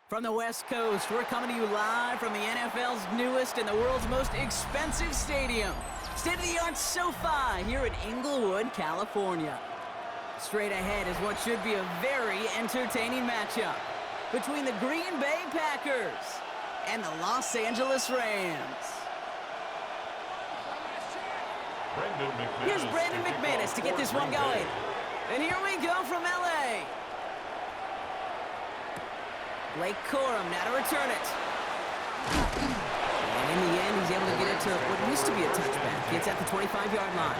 From the West Coast, we're coming to you live from the NFL's newest and the world's most expensive stadium. State-of-the-art SoFi here in Inglewood, California. Straight ahead is what should be a very entertaining matchup between the Green Bay Packers and the Los Angeles Rams. Here's Brandon McManus to get this one going. And here we go from LA. Blake Corum now to return it. And in the end, he's able to get it to what used to be a touchback. It's at the 25-yard line.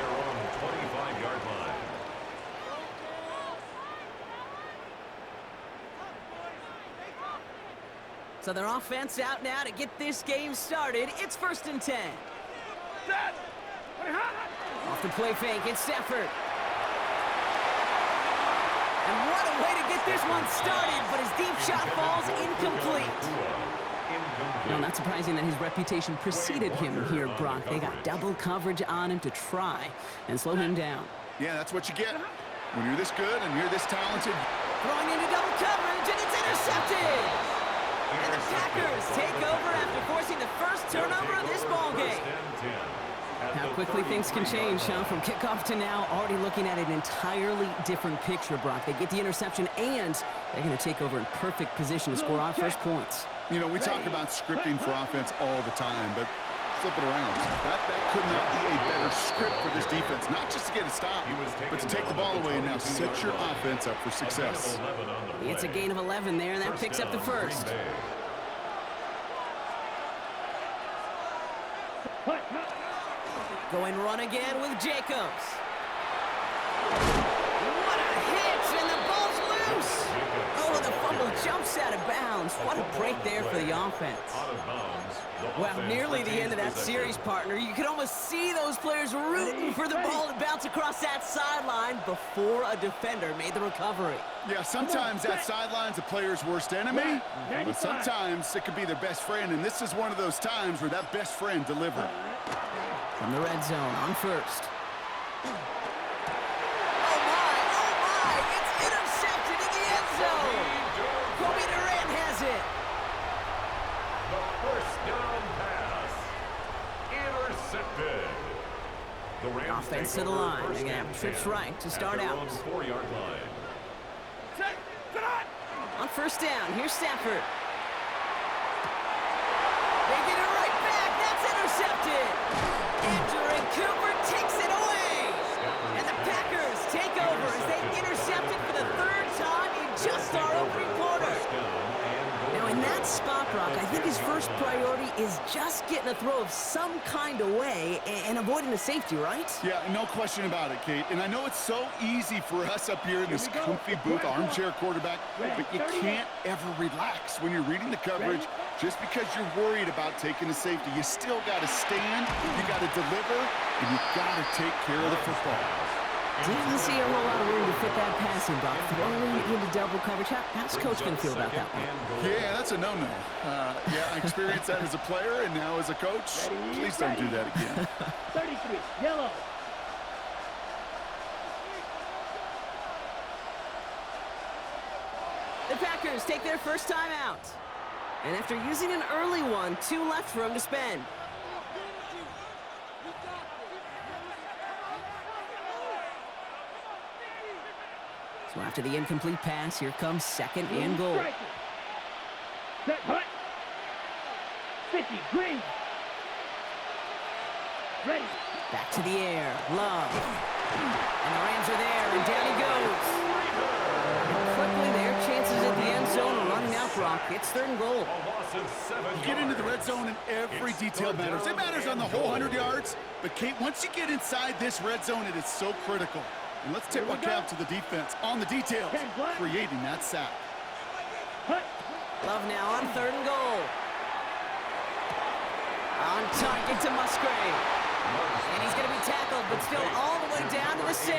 So their offense out now to get this game started. It's 1st and 10. Off the play fake, it's Stafford. And what a way to get this one started, but his deep shot falls incomplete. No, not surprising that his reputation preceded him here, Brock. They got double coverage on him to try and slow him down. Yeah, that's what you get when you're this good and you're this talented. Throwing into double coverage, and it's intercepted. And the Packers take over after forcing the first turnover of this ballgame. How quickly things can change, huh? From kickoff to now, already looking at an entirely different picture, Brock. They get the interception, and they're going to take over in perfect position to score our first points. You know, we talk about scripting for offense all the time, but flip it around. That could not be a better script for this defense, not just to get a stop, but to take the ball away and now set your offense up for success. It's a gain of 11 there, and that picks up the first. Going run again with Jacobs. What a hit, and the ball's loose. Oh, the fumble jumps out of bounds. What a break there for the offense. Well, nearly the end of that series, partner. You could almost see those players rooting for the ball to bounce across that sideline before a defender made the recovery. Yeah, sometimes that sideline's a player's worst enemy, but sometimes it could be their best friend, and this is one of those times where that best friend delivered. From the red zone on first. Oh my, it's intercepted in the end zone. Kobe Durant has it. The first down pass. Intercepted. The Rams offense to the line. They're going to have trips right to start out. 4-yard line. On first down, here's Stafford. They get it right back. That's intercepted. Andrew Cooper takes it away. And the Packers take over as they intercept it for the third time in just our opening quarter. Now, in that spot, Brock, I think his first priority is just getting a throw of some kind of way and avoiding the safety, right? Yeah, no question about it, Kate. And I know it's so easy for us up here in this comfy booth, armchair quarterback, but you can't ever relax when you're reading the coverage. Just because you're worried about taking the safety, you still got to stand, you got to deliver, and you got to take care of the football. Didn't see a whole lot of room to fit that passing, Brock. Throwing into double coverage. How's Coach going to feel about that one? Yeah, that's a no-no. Yeah, I experienced that as a player and now as a coach. Please don't do that again. 33, yellow. The Packers take their first time out. And after using an early one, 2 left for him to spend. So after the incomplete pass, here comes 2nd and goal. Set, hut. 50, green. Ready. Back to the air, Love. And the Rams are there, and down he goes. And quickly, their chances at the end zone are running out, Brock. It's 3rd and goal. You get into the red zone and every detail matters. It matters on the whole 100 yards. But, Kate, once you get inside this red zone, it is so critical. And let's tip our cap to the defense on the details, creating that sack. Love now on 3rd and goal. On target to Musgrave. And he's going to be tackled, but still all the way down to the 6.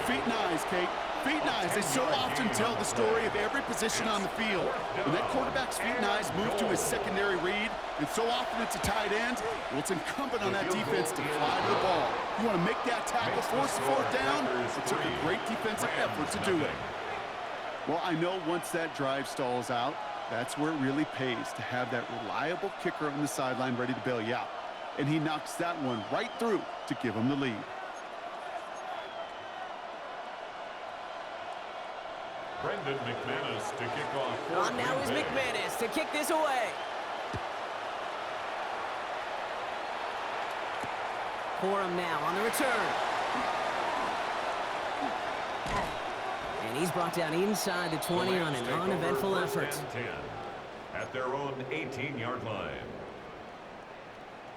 Feet and eyes, Kate. Feet and eyes. They so often tell the story of every position on the field. When that quarterback's feet and eyes move to his secondary read, and so often it's a tight end, well, it's incumbent on that defense to fly to the ball. You want to make that tackle, force the 4th down? It took a great defensive effort to do it. Well, I know once that drive stalls out, that's where it really pays to have that reliable kicker on the sideline ready to bail you out. And he knocks that one right through to give him the lead. Brendan McManus to kick off. Now is McManus to kick this away. Corum now on the return. And he's brought down inside the 20 on an uneventful effort. 10 at their own 18-yard line.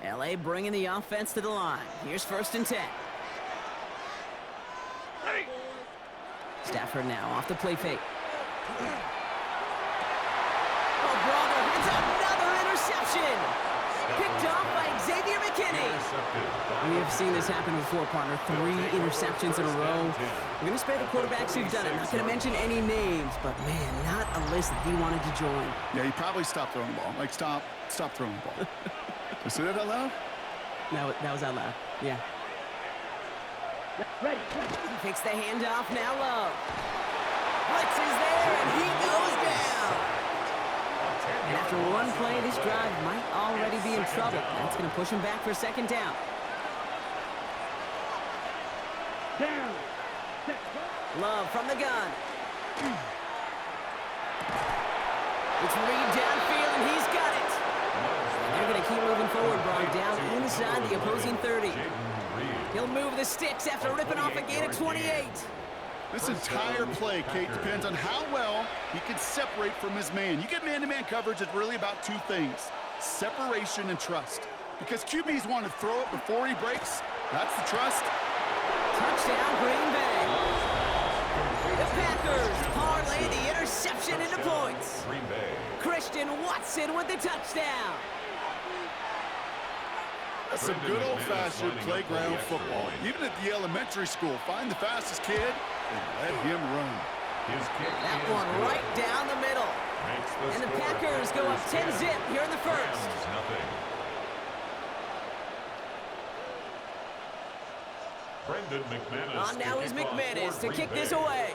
LA bringing the offense to the line. Here's 1st and 10. Stafford now off the play fake. Oh, brother, it's another interception. Picked off by Xavier McKinney. We have seen this happen before, partner. 3 interceptions in a row. We're going to spare the quarterbacks who've done it. Not going to mention any names, but man, not a list that he wanted to join. Yeah, he probably stopped throwing the ball. Like, stop throwing the ball. Did I say that out loud? No, that was out loud. Yeah. Ready. Takes the handoff, now Love. Blitz is there, and he goes down. And after one play, this drive might already be in trouble. That's going to push him back for 2nd down. Down. Love from the gun. It's Reed downfield, and he's got it. And they're going to keep moving forward, Brock, down inside the opposing 30. He'll move the sticks after ripping off a gain of 28. This entire play, Kate, depends on how well he can separate from his man. You get man-to-man coverage, it's really about 2 things, separation and trust. Because QBs want to throw it before he breaks. That's the trust. Touchdown, Green Bay. The Packers parlay the interception into points. Green Bay. Christian Watson with the touchdown. That's some good old-fashioned playground football. Even at the elementary school, find the fastest kid and let him run. His kick That is one good. right down the middle. Makes And the score Packers go up 10-zip here in the first. Rams, nothing. Brendan McManus. Now is McManus to kick this away.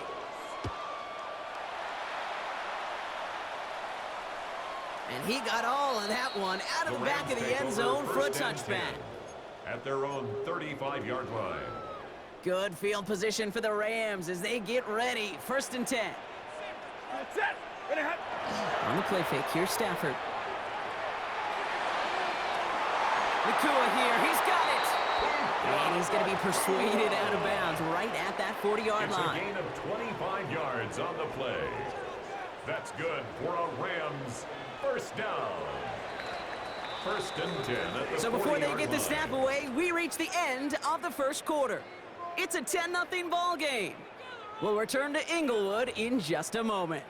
And he got all of that one out of the back of the end zone for a touchback. At their own 35-yard line. Good field position for the Rams as they get ready. 1st and 10. That's it. Ready, hot. On the play fake, here's Stafford. Nakua here, he's got it. And he's going to be persuaded out of bounds right at that 40-yard line. It's a gain of 25 yards on the play. That's good for a Rams 1st down. 1st and 10 at the So before they 40-yard get the line. snap away, we reach the end of the 1st quarter. It's a 10-0 ball game. We'll return to Inglewood in just a moment.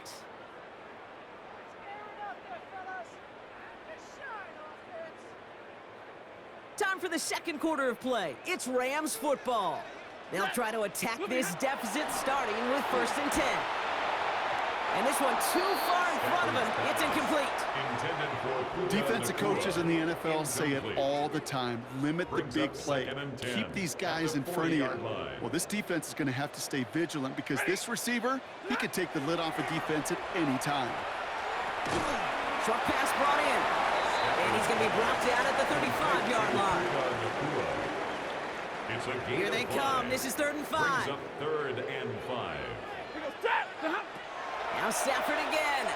Time for the 2nd quarter of play. It's Rams football. They'll try to attack this deficit starting with 1st and 10. And this one too far in front of him. It's incomplete. Intended for Defensive coaches in the NFL say it all the time. Limit the Brings big up play. 2nd and 10 Keep these at guys the in front of you. 40-yard line. Well, this defense is going to have to stay vigilant because this receiver, he could take the lid off a defense at any time. Short pass brought in. And he's going to be brought down at the 35-yard line. It's a gain Here they of come. 5. This is 3rd and 5. Brings up 3rd and 5. Now Stafford again.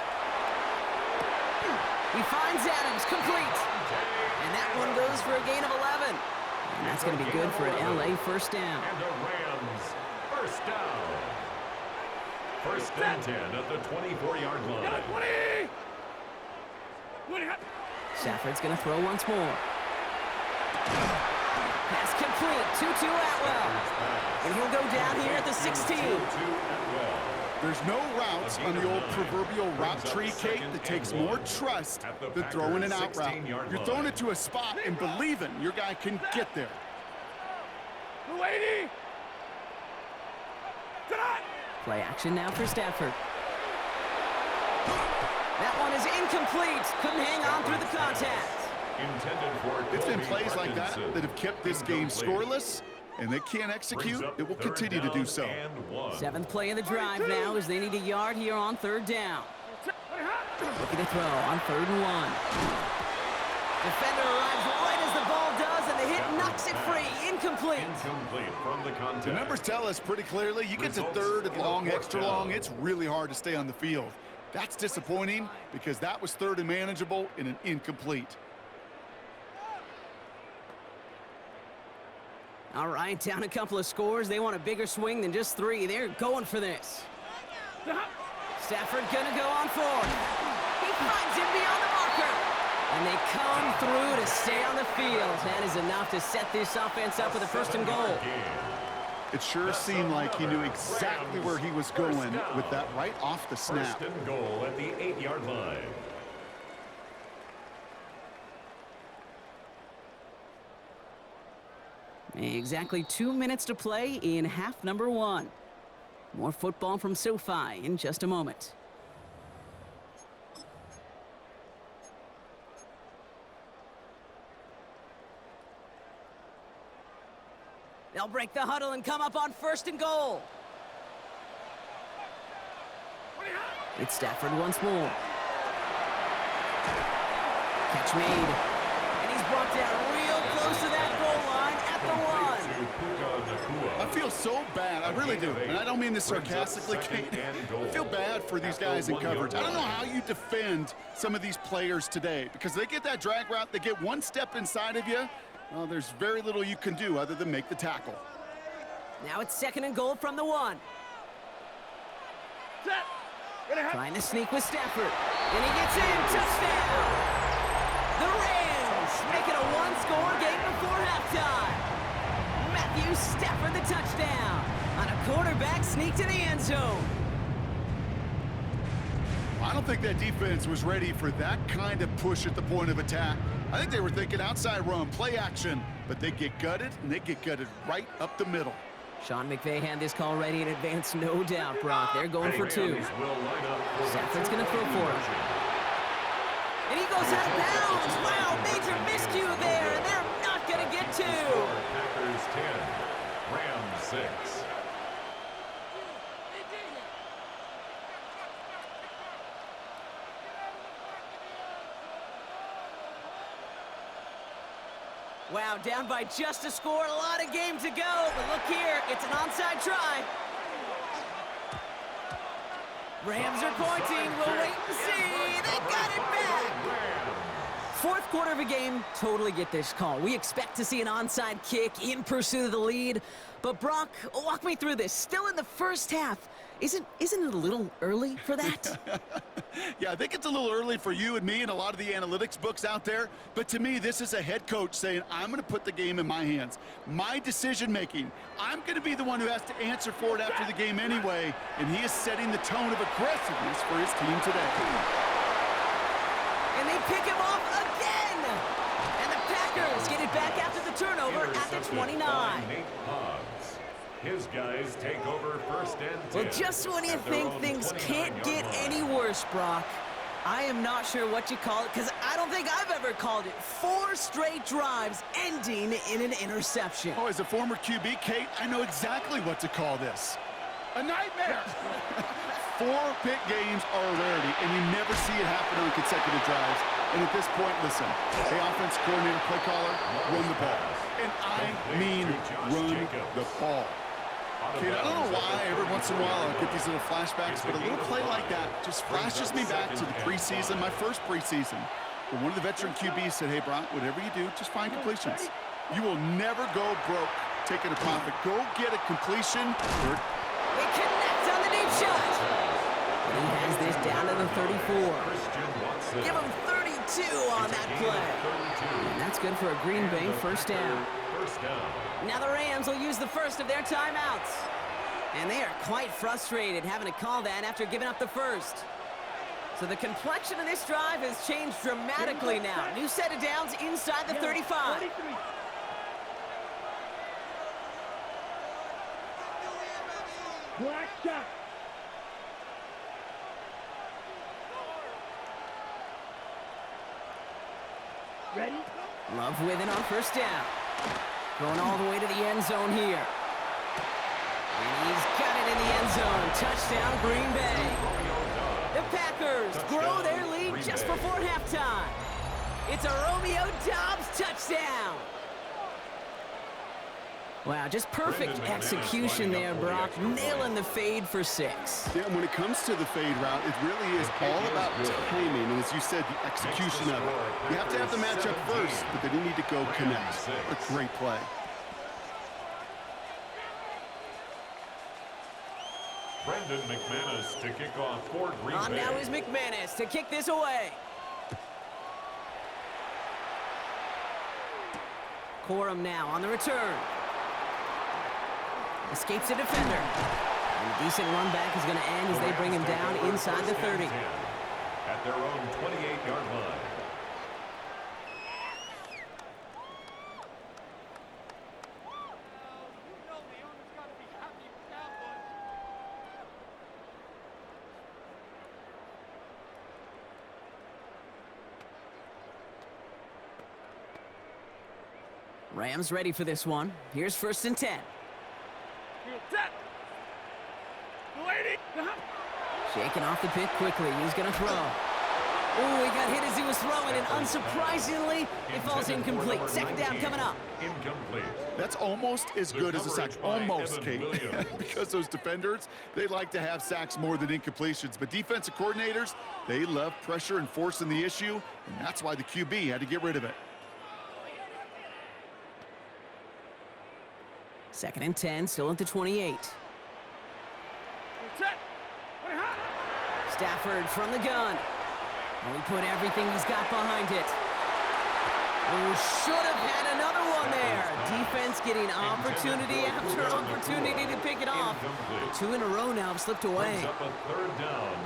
He finds Adams, complete. And that one goes for a gain of 11. And that's going to be good for an LA 1st down. And the Rams 1st down. 1st and 10 at the 24-yard line. 20. Stafford's going to throw once more. Pass complete. 2-2 Atwell. And he'll go down here at the 16. There's no routes on the old proverbial route tree, Kate, that takes more trust than throwing an out route. You're throwing it to a spot and believing your guy can get there. 280. Play action now for Stafford. That one is incomplete. Couldn't hang on through the contact. Intended for It's been Kobe plays like that Parkinson. that have kept this game scoreless and they can't execute, it will continue to do so. 7th play of the drive now as they need a yard here on 3rd down. Looking to throw on 3rd and 1. Defender arrives right as the ball does, and the hit knocks it free. Incomplete. Incomplete from the contact. The numbers tell us pretty clearly, you get to 3rd and long, extra long, it's really hard to stay on the field. That's disappointing because that was 3rd and manageable in an incomplete. All right, down a couple of scores. They want a bigger swing than just 3. They're going for this. Stafford gonna go on 4th. He finds him beyond the marker. And they come through to stay on the field. That is enough to set this offense up with a 1st and goal. It sure seemed like he knew exactly where he was going with that right off the snap. 1st and goal at the 8-yard line. Exactly 2 minutes to play in half number 1. More football from SoFi in just a moment. They'll break the huddle and come up on 1st and goal. It's Stafford once more. Catch made. And he's brought down real close to that goal line at the 1. I feel so bad. I really do. And I don't mean this sarcastically, Kate. I feel bad for these guys in coverage. I don't know how you defend some of these players today because they get that drag route, they get one step inside of you. Well, there's very little you can do other than make the tackle. Now it's 2nd and goal from the 1. Trying to sneak with Stafford. And he gets in. Touchdown! The Rams make it a 1-score game before halftime. Matthew Stafford the touchdown on a quarterback sneak to the end zone. I don't think that defense was ready for that kind of push at the point of attack. I think they were thinking outside run, play action, but they get gutted, and they get gutted right up the middle. Sean McVay had this call ready in advance, no doubt, Brock. They're going for 2. Stafford's going to throw for him. And he goes out of bounds. Wow, major miscue there, and they're not going to get 2. Packers 10, Rams 6. Wow, down by just a score, a lot of game to go. But look here, it's an onside try. Rams are pointing. We'll wait and see. They got it back. 4th quarter of a game, totally get this call. We expect to see an onside kick in pursuit of the lead. But Brock, walk me through this. Still in the 1st half. Isn't it a little early for that? Yeah, I think it's a little early for you and me and a lot of the analytics books out there. But to me, this is a head coach saying, I'm going to put the game in my hands. My decision-making. I'm going to be the one who has to answer for it after the game anyway. And he is setting the tone of aggressiveness for his team today. And they pick him off again. And the Packers get it back after the turnover at the 29. His guys take over 1st and 10. Well, just when you think things can't get any worse, Brock, I am not sure what you call it, because I don't think I've ever called it 4 straight drives ending in an interception. Oh, as a former QB, Kate, I know exactly what to call this. A nightmare! 4 pick games are a rarity, and you never see it happen on consecutive drives. And at this point, listen, the offense coordinator, play caller, run the ball. And I mean run the ball. Kate, I don't know why every once in a while I'll get these little flashbacks, but a little play like that just flashes me back to the preseason, my first preseason. But one of the veteran QBs said, hey, Brock, whatever you do, just find completions. You will never go broke taking a profit. Go get a completion. They connect on the deep shot. And he has this down to the 34. Give him 32 on that play. And that's good for a Green Bay 1st down. Now the Rams will use the first of their timeouts. And they are quite frustrated having to call that after giving up the first. So the complexion of this drive has changed dramatically now. New set of downs inside the 35. Black shot. Ready? Love with it on 1st down. Going all the way to the end zone here. And he's got it in the end zone. Touchdown, Green Bay. The Packers grow their lead just before halftime. It's a Romeo Doubs touchdown. Wow, just perfect execution there, Brock. Nailing the fade for 6. Yeah, when it comes to the fade route, it really is all about timing, and as you said, the execution of it. You have to have the matchup first, but then you need to go connect. A great play. Brendan McManus to kick off for Green Bay. On now is McManus to kick this away. Corum now on the return. Escapes a defender. And a decent run back is going to end as they bring him down inside the 30. At their own 28-yard line. Rams ready for this one. Here's 1st and 10. Shaking off the pick quickly. He's going to throw. Ooh, he got hit as he was throwing, and unsurprisingly, it falls incomplete. 2nd down coming up. Incomplete. That's almost as good as a sack. Almost, Kate. Because those defenders, they like to have sacks more than incompletions. But defensive coordinators, they love pressure and forcing the issue, and that's why the QB had to get rid of it. 2nd and 10, still at the 28. Stafford from the gun. And he put everything he's got behind it. Oh, should have had another one there. Defense getting opportunity after opportunity to pick it off. 2 in a row now have slipped away.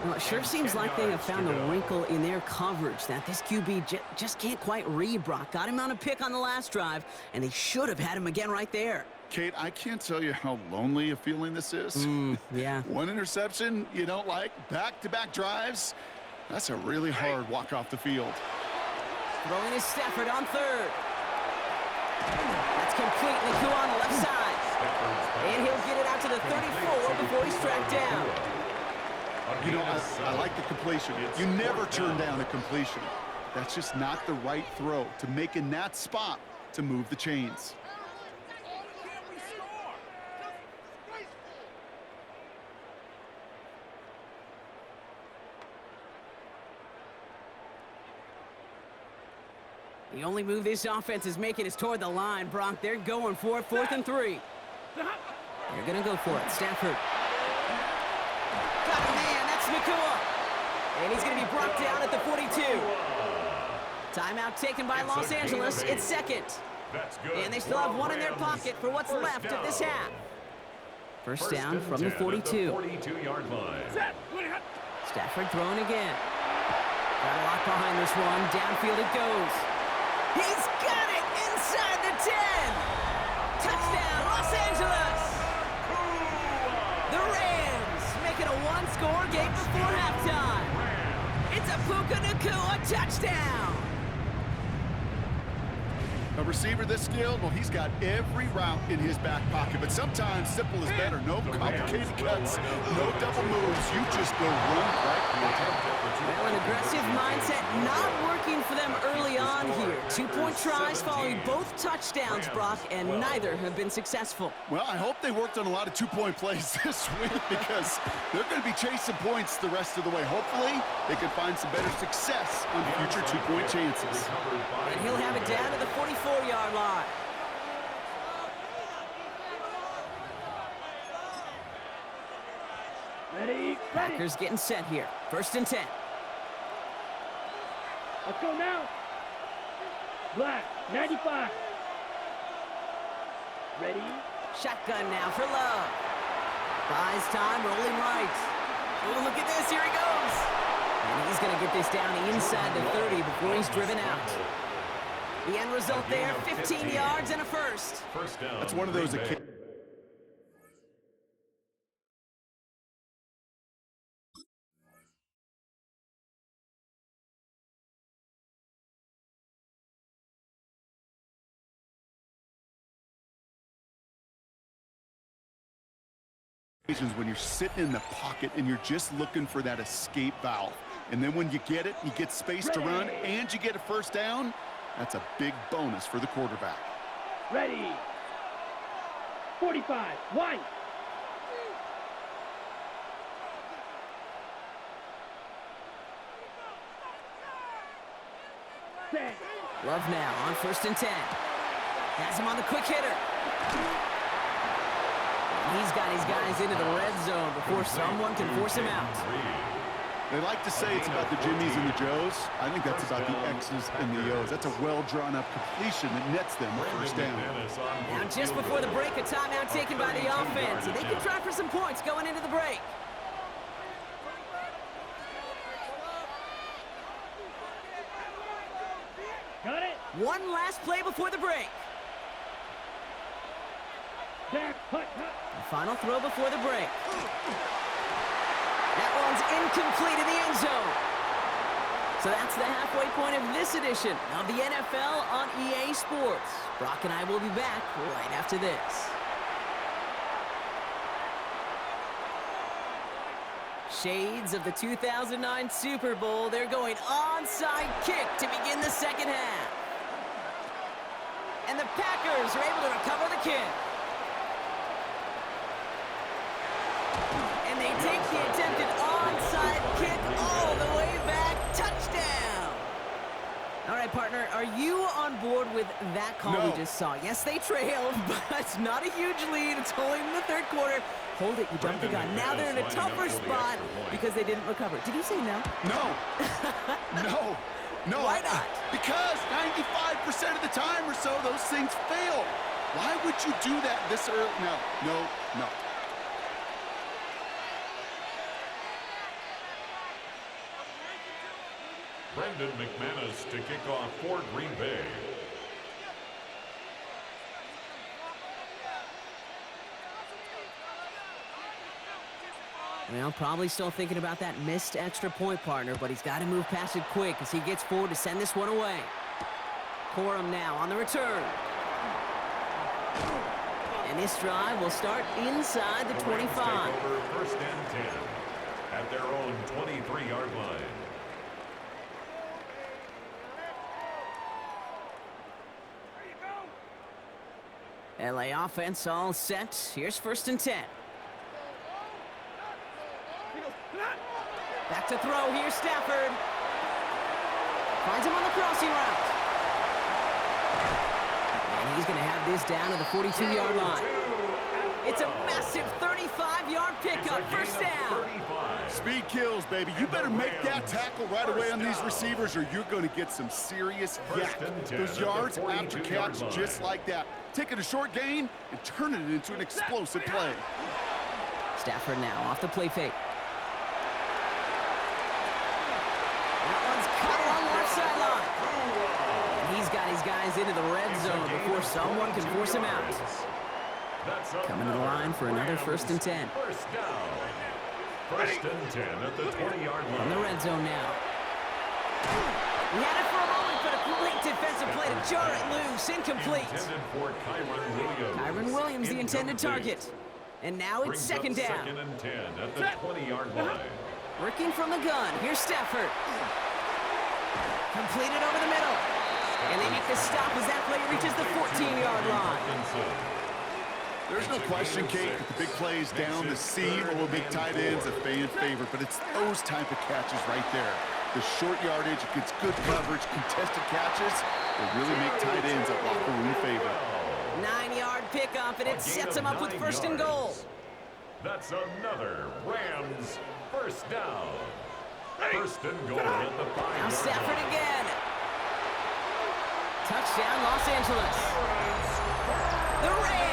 Well, it sure seems like they have found a wrinkle in their coverage that this QB just can't quite read, Brock. Got him on a pick on the last drive, and they should have had him again right there. Kate, I can't tell you how lonely a feeling this is. Yeah. One interception you don't like, back-to-back drives. That's a really hard walk off the field. Throwing is Stafford on 3rd. That's complete. Naku on the left side. And he'll get it out to the 34 before he's tracked down. You know, I like the completion. You never turn down a completion. That's just not the right throw to make in that spot to move the chains. The only move this offense is making is toward the line, Brock. They're going for it, 4th and 3. They're going to go for it. Stafford. Got a man. That's Nakua. And he's going to be brought down at the 42. Timeout taken by Los Angeles. It's 2nd. And they still have 1 in their pocket for what's left of this half. First down from the 42. 42-yard line. Stafford throwing again. Got a lot behind this one. Downfield it goes. He's got it inside the 10. Touchdown, Los Angeles. The Rams make it a 1-score game before halftime. It's a Puka Nacua touchdown. A receiver this skilled, well, he's got every route in his back pocket, but sometimes simple is better. No complicated cuts, no double moves. You just go run right. Well, an aggressive mindset not working for them early on here. 2-point tries following both touchdowns, Brock, and neither have been successful. Well, I hope they worked on a lot of 2-point plays this week because they're going to be chasing points the rest of the way. Hopefully, they can find some better success on future 2-point chances. And he'll have it down to the 44-yard line. Ready? Packers getting set here. 1st and 10. Let's go now. Black, 95. Ready? Shotgun now for Love. Buys time, rolling right. Oh, look at this. Here he goes. And he's going to get this down inside the 30 before he's driven out. The end result there, 15 yards and a first. First down. That's one of those When you're sitting in the pocket and you're just looking for that escape valve. And then when you get it, you get space to run, and you get a first down, that's a big bonus for the quarterback. Ready. 45. 1. Set. Love now on 1st and 10. Has him on the quick hitter. He's got his guys into the red zone before someone can force him out. They like to say it's about the Jimmies and the Joes. I think that's about the X's and the O's. That's a well-drawn-up completion that nets them a first down. Now, just before the break, a timeout taken by the offense. They can try for some points going into the break. Got it. One last play before the break. Back. Hut. The final throw before the break. That one's incomplete in the end zone. So that's the halfway point of this edition of the NFL on EA Sports. Brock and I will be back right after this. Shades of the 2009 Super Bowl. They're going onside kick to begin the second half. And the Packers are able to recover the kick. And they take the attempted onside kick all the way back. Touchdown! All right, partner, are you on board with that call we just saw? Yes, they trailed, but it's not a huge lead. It's only in the third quarter. Hold it, you jumped the gun. Now they're in a tougher spot because they didn't recover. Did you say no? No. No. Why not? Because 95% of the time or so, those things fail. Why would you do that this early? No. Brendan McManus to kick off for Green Bay. Well, probably still thinking about that missed extra point, partner, but he's got to move past it quick as he gets forward to send this one away. Corum now on the return. And this drive will start inside the 25. Take over 1st and 10 at their own 23-yard line. LA offense all set. Here's 1st and 10. Back to throw. Here's Stafford. Finds him on the crossing route. And he's going to have this down to the 42-yard line. It's a massive 35-yard pickup. First down. Speed kills, baby. You better make that tackle right away on these receivers or you're going to get some serious yak. Those yards after catch just like that. Taking a short gain and turning it into an explosive play. Stafford now off the play fake. That one's cut along the left sideline. And he's got his guys into the red zone before someone can force him out. Coming to the line for another 1st and 10. First down. 1st and 10 at the 20-yard line. From the red zone now. He had it for a moment, but a great defensive play to jar it loose. Incomplete. Intended for Kyron Williams. Kyron Williams, the intended target. And now it's second down. 2nd and 10 at the 20-yard line. Working from the gun. Here's Stafford. Completed over the middle. And they make the stop as that play reaches the 14-yard line. There's no question, Kate, that the big plays down the seam or big tight ends a fan favorite, but it's those type of catches right there. The short yardage, it gets good coverage, contested catches, they really make tight ends a locker room favorite. 9-yard pickup, and it sets them up with 1st and goal. That's another Rams first down. 1st and goal at the 5-yard line. Now Stafford again. Touchdown, Los Angeles. The Rams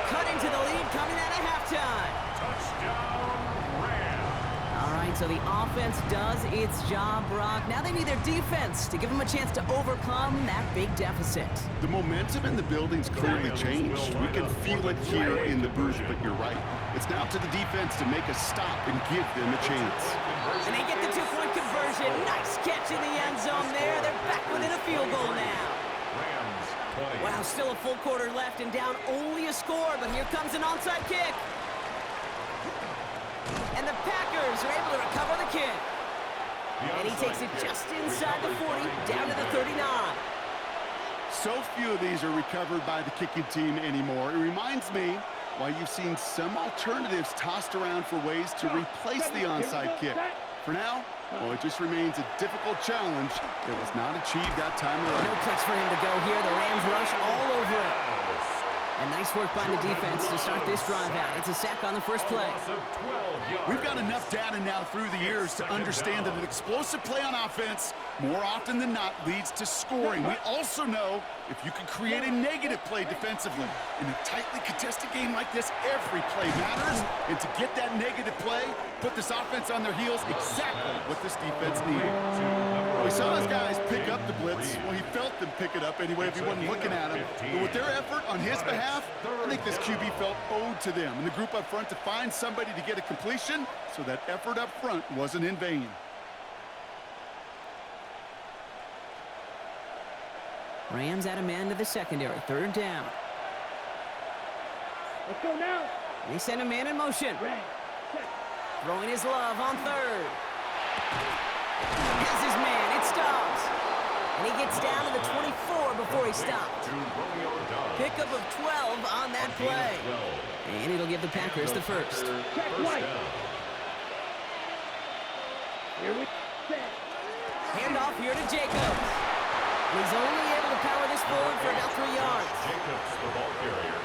cut into the lead coming out of halftime. Touchdown, Rams. All right, so the offense does its job, Brock. Now they need their defense to give them a chance to overcome that big deficit. The momentum in the building's clearly changed. We can feel it here in the booth, but you're right. It's now to the defense to make a stop and give them a chance. And they get the 2-point conversion. Nice catch in the end zone there. They're back within a field goal now. Wow, still a full quarter left and down only a score, but here comes an onside kick. And the Packers are able to recover the kick. And he takes it just inside the 40, down to the 39. So few of these are recovered by the kicking team anymore. It reminds me why you've seen some alternatives tossed around for ways to replace the onside kick. For now, well, it just remains a difficult challenge that was not achieved that time around. No place for him to go here. The Rams rush all over it. And nice work by the defense to start this drive out. It's a sack on the first play. We've got enough data now through the years to understand that an explosive play on offense more often than not leads to scoring. We also know if you can create a negative play defensively. In a tightly contested game like this, every play matters. And to get that negative play, put this offense on their heels, exactly what this defense needed. We saw his guys pick up the blitz. Well, he felt them pick it up anyway if he wasn't looking at him. But with their effort on his behalf, I think this QB felt owed to them and the group up front to find somebody to get a completion, so that effort up front wasn't in vain. Rams add a man to the secondary. Third down. Let's go now. And they send a man in motion. Throwing his love on third. Has his man. It stops. And he gets down to the 24 before he stopped. Pickup of 12 on that play. And it'll give the Packers the first. Check right. Here we set. Handoff here to Jacobs. He's only able to power this forward for about 3 yards. Jacobs, the ball carrier.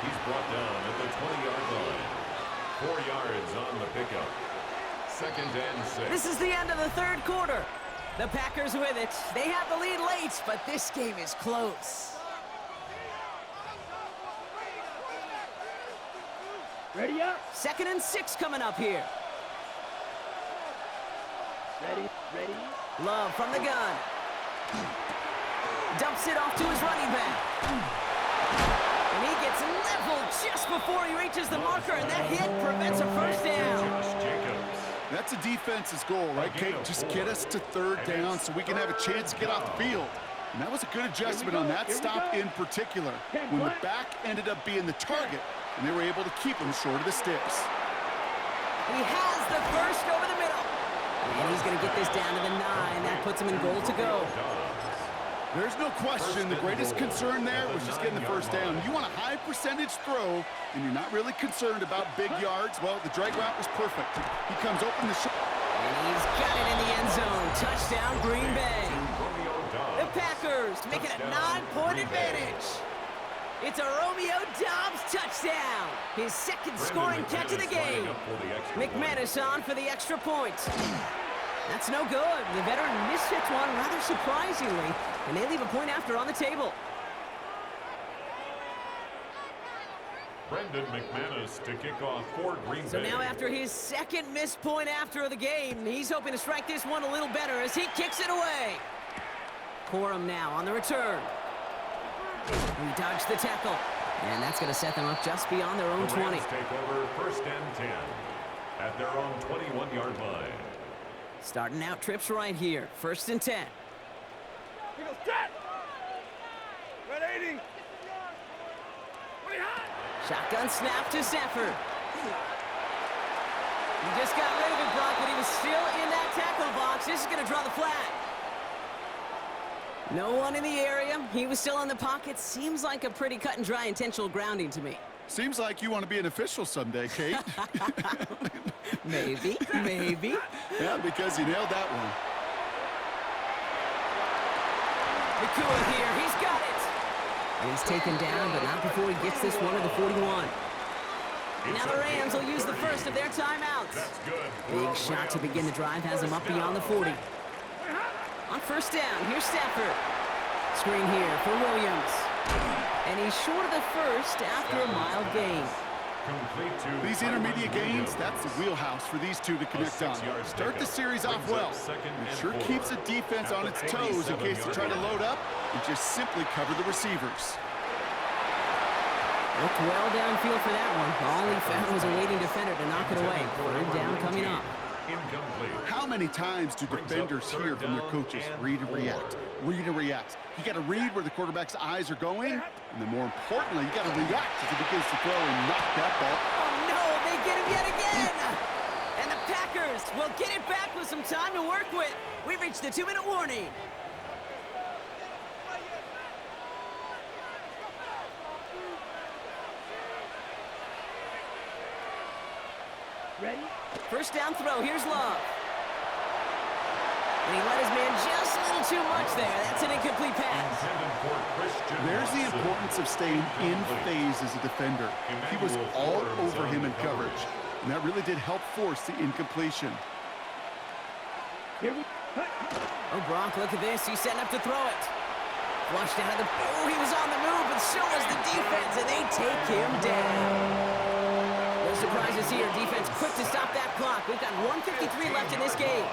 He's brought down at the 20-yard line. 4 yards on the pickup. 2nd and 6. This is the end of the third quarter. The Packers with it. They have the lead late, but this game is close. Ready up. 2nd and 6 coming up here. Ready. Love from the gun. Dumps it off to his running back. And he gets leveled just before he reaches the marker, and that hit prevents a first down. That's a defense's goal, right, Kate? Just get us to third down so we can have a chance to get off the field. And that was a good adjustment on that stop in particular, when the back ended up being the target, and they were able to keep him short of the sticks. He has the first over the middle. And he's going to get this down to the 9. That puts him in goal to go. There's no question the greatest concern there was just getting the first down. You want a high percentage throw, and you're not really concerned about big yards. Well, the drag route was perfect. He comes open the shot. And he's got it in the end zone. Touchdown, Green Bay. The Packers make it a 9-point advantage. It's a Romeo Doubs touchdown. His second scoring catch of the game. McManus on for the extra point. That's no good. The veteran mishits one rather surprisingly, and they leave a point after on the table. Brendan McManus to kick off for Green Bay. So now after his second missed point after of the game, he's hoping to strike this one a little better as he kicks it away. Corum now on the return. He dodged the tackle, and that's going to set them up just beyond their own 20. Take over 1st and 10 at their own 21-yard line. Starting out trips right here. 1st and 10. Here goes set. Red 80. Shotgun snap to Stafford. He just got rid of it, Brock, but he was still in that tackle box. This is going to draw the flag. No one in the area. He was still in the pocket. Seems like a pretty cut and dry intentional grounding to me. Seems like you want to be an official someday, Kate. Maybe. Yeah, because you nailed that one. Nakua here. He's got it. And he's taken down, but not before he gets this one to the 41. Now the Rams will use the first of their timeouts. Big shot to begin the drive has him up beyond the 40. On 1st down, here's Stafford. Screen here for Williams. And he's short of the first after a mild gain. These intermediate gains, that's the wheelhouse for these two to connect on. Start the series off well. It sure keeps the defense on its toes in case they try to load up and just simply cover the receivers. Looked well downfield for that one. All he found was a waiting defender to knock it away. 3rd down coming up. How many times do defenders hear from their coaches, read and react, read and react? You got to read where the quarterback's eyes are going, and then more importantly, you got to react as he begins to throw and knock that ball. Oh no, they get him yet again. And the Packers will get it back with some time to work with. We've reached the 2-minute warning. Ready? First down throw. Here's Love. And he let his man just a little too much there. That's an incomplete pass. There's the importance of staying in phase as a defender. He was all over him in coverage, and that really did help force the incompletion. Here we Oh, Gronk, look at this. He's setting up to throw it. Flushed out of the... Oh, he was on the move, but so was the defense, and they take him down. No surprises here. Defense quick to stop that clock. We've got 1:53 left in this game.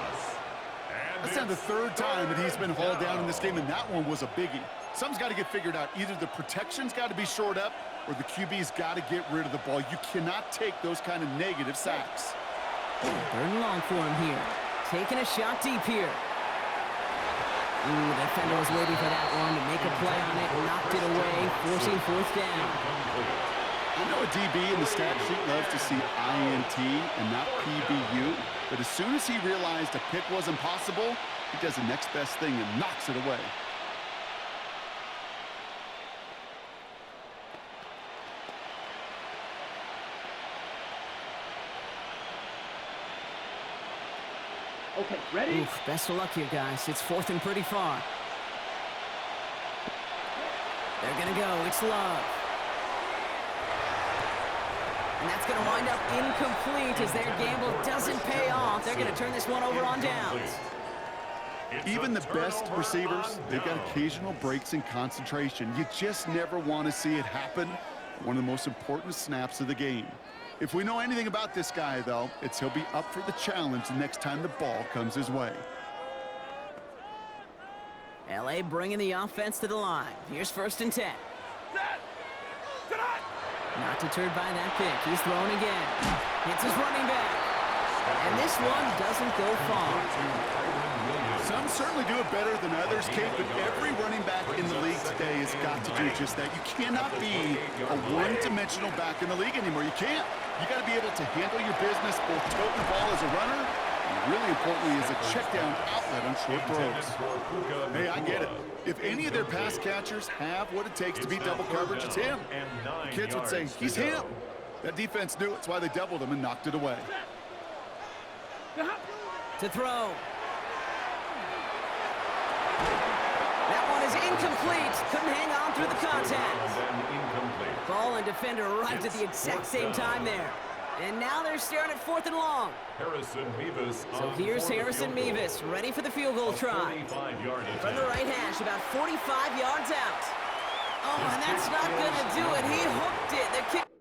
That's now the third time that he's been hauled down in this game, and that one was a biggie. Something's got to get figured out. Either the protection's got to be shored up, or the QB's got to get rid of the ball. You cannot take those kind of negative sacks. Third and long for him here. Taking a shot deep here. Ooh, the defender was waiting for that one to make a play on it. Knocked it away, forcing fourth down. I know a DB in the stat sheet loves to see INT and not PBU, but as soon as he realized a pick wasn't possible, he does the next best thing and knocks it away. Okay, ready? Oof, best of luck here, guys. It's fourth and pretty far. They're going to go. It's Love. And that's going to wind up incomplete as their gamble doesn't pay off. They're going to turn this one over on downs. Even the best receivers, they've got occasional breaks in concentration. You just never want to see it happen. One of the most important snaps of the game. If we know anything about this guy, though, it's he'll be up for the challenge the next time the ball comes his way. L.A. bringing the offense to the line. Here's first and 10. Not deterred by that pick. He's throwing again. Hits his running back. And this one doesn't go far. Some certainly do it better than others, Kate, but every running back in the league today has got to do just that. You cannot be a one-dimensional back in the league anymore. You can't. You got to be able to handle your business, both tote the ball as a runner, and really importantly as a check-down outlet on short throws. Hey, I get it. If any of their pass catchers have what it takes to beat double coverage, it's him. The kids would say, he's him. That defense knew it's why they doubled him and knocked it away. To throw. That one is incomplete. Couldn't hang on through the contact. Ball and defender arrived at the exact same time there. And now they're staring at fourth and long. So here's Harrison Mevis, ready for the field goal try. From the right hash, about 45 yards out. Oh, and that's not going to do it. He hooked it. The kick.